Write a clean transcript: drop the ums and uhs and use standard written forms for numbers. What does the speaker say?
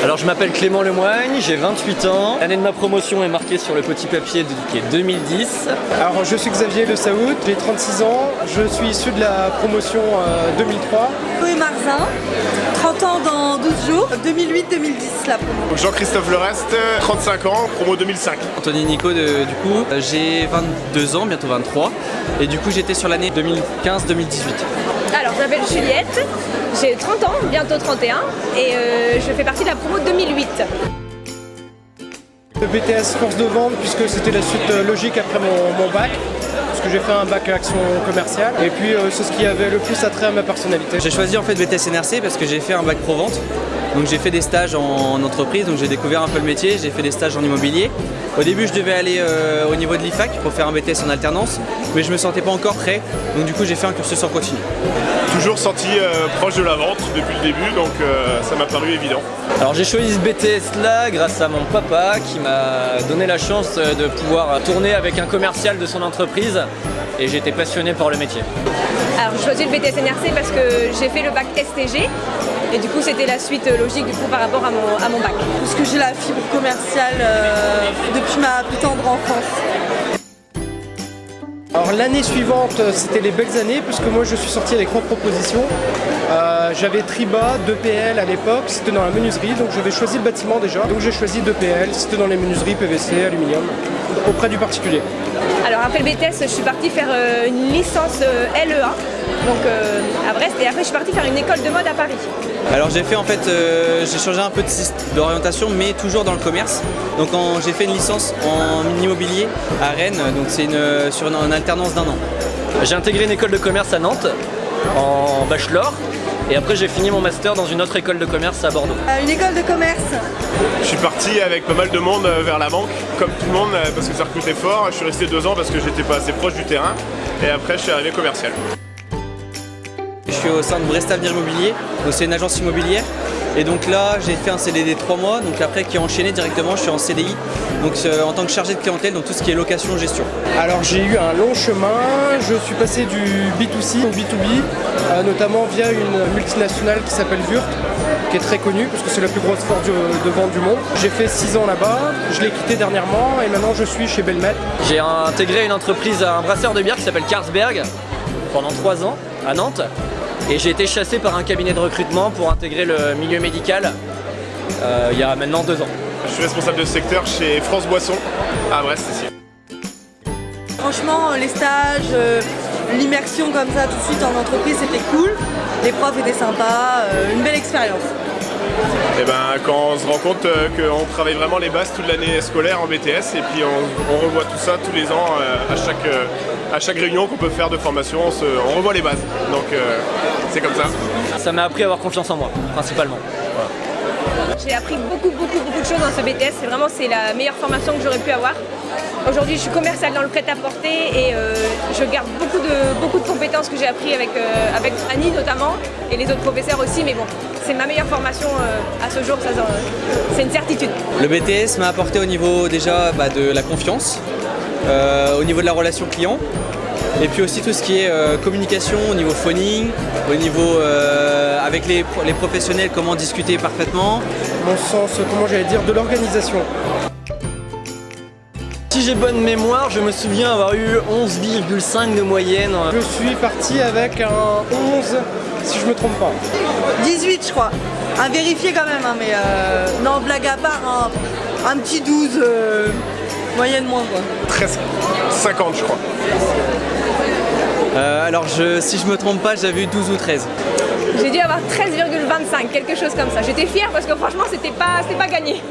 Alors je m'appelle Clément Lemoigne, j'ai 28 ans. L'année de ma promotion est marquée sur le petit papier qui est 2010. Alors je suis Xavier Le Saoud, j'ai 36 ans, je suis issu de la promotion 2003. Chloé Marzin, 30 ans dans 12 jours, 2008-2010 la promo. Jean-Christophe Lerest, 35 ans, promo 2005. Anthony Nico, du coup, j'ai 22 ans, bientôt 23, et du coup j'étais sur l'année 2015-2018. Alors, je m'appelle Juliette, j'ai 30 ans, bientôt 31, et je fais partie de la promo 2008. Le BTS force de vente puisque c'était la suite logique après mon bac, parce que j'ai fait un bac action commerciale, et puis c'est ce qui avait le plus attrait à ma personnalité. J'ai choisi en fait BTS NRC parce que j'ai fait un bac pro vente, donc j'ai fait des stages en entreprise, donc j'ai découvert un peu le métier, j'ai fait des stages en immobilier. Au début je devais aller au niveau de l'IFAC pour faire un BTS en alternance, mais je me sentais pas encore prêt, donc du coup j'ai fait un cursus en continu. Toujours senti proche de la vente depuis le début, donc ça m'a paru évident. Alors j'ai choisi ce BTS là grâce à mon papa qui m'a donné la chance de pouvoir tourner avec un commercial de son entreprise et j'étais passionné par le métier. Alors, je choisis le BTS NRC parce que j'ai fait le bac STG, et du coup c'était la suite logique du coup par rapport à mon bac. Parce que j'ai la fibre commerciale depuis ma plus tendre enfance. Alors l'année suivante, c'était les belles années, puisque moi je suis sorti avec 3 propositions. J'avais Triba, 2PL à l'époque, c'était dans la menuiserie, donc j'avais choisi le bâtiment déjà. Donc j'ai choisi 2PL, c'était dans les menuiseries, PVC, aluminium, auprès du particulier. Alors après le BTS, je suis partie faire une licence LEA, donc à Brest, et après je suis partie faire une école de mode à Paris. Alors j'ai fait en fait, j'ai changé un peu d'orientation, mais toujours dans le commerce. Donc j'ai fait une licence en immobilier à Rennes, donc c'est sur une alternance d'1 an. J'ai intégré une école de commerce à Nantes en bachelor et après j'ai fini mon master dans une autre école de commerce à Bordeaux. Une école de commerce. Je suis parti avec pas mal de monde vers la banque, comme tout le monde, parce que ça recrutait fort. Je suis resté 2 ans parce que j'étais pas assez proche du terrain, et après je suis arrivé commercial. Je suis au sein de Brest Avenir Immobilier, donc c'est une agence immobilière. Et donc là, j'ai fait un CDD de 3 mois, donc après qui est enchaîné directement, je suis en CDI, donc en tant que chargé de clientèle, donc tout ce qui est location-gestion. Alors j'ai eu un long chemin, je suis passé du B2C au B2B, notamment via une multinationale qui s'appelle Wurt, qui est très connue, parce que c'est la plus grosse force de vente du monde. J'ai fait 6 ans là-bas, je l'ai quitté dernièrement, et maintenant je suis chez Belmet. J'ai intégré une entreprise, un brasseur de bière qui s'appelle Carlsberg pendant 3 ans à Nantes. Et j'ai été chassé par un cabinet de recrutement pour intégrer le milieu médical il y a maintenant 2 ans. Je suis responsable de secteur chez France Boisson à Brest ici. Franchement, les stages, l'immersion comme ça tout de suite en entreprise, c'était cool. Les profs étaient sympas, une belle expérience. Et ben, quand on se rend compte qu'on travaille vraiment les bases toute l'année scolaire en BTS, et puis on revoit tout ça tous les ans à chaque réunion qu'on peut faire de formation, on revoit les bases. Donc c'est comme ça. Ça m'a appris à avoir confiance en moi, principalement. Voilà. J'ai appris beaucoup de choses dans ce BTS, c'est la meilleure formation que j'aurais pu avoir. Aujourd'hui, je suis commerciale dans le prêt-à-porter et je garde beaucoup de compétences que j'ai appris avec Annie notamment et les autres professeurs aussi, mais bon, c'est ma meilleure formation à ce jour, c'est une certitude. Le BTS m'a apporté au niveau déjà de la confiance, au niveau de la relation client, et puis aussi tout ce qui est communication au niveau phoning, au niveau avec les professionnels, comment discuter parfaitement. Mon sens, comment j'allais dire, de l'organisation. Si j'ai bonne mémoire, je me souviens avoir eu 11,5 de moyenne. Je suis parti avec un 11, si je me trompe pas. 18 je crois. À vérifier quand même, hein, mais non, blague à part, un petit 12, moyenne moins quoi. 13, 50 je crois. Alors si je me trompe pas, j'avais eu 12 ou 13. J'ai dû avoir 13,25, quelque chose comme ça. J'étais fière parce que franchement, c'était pas gagné.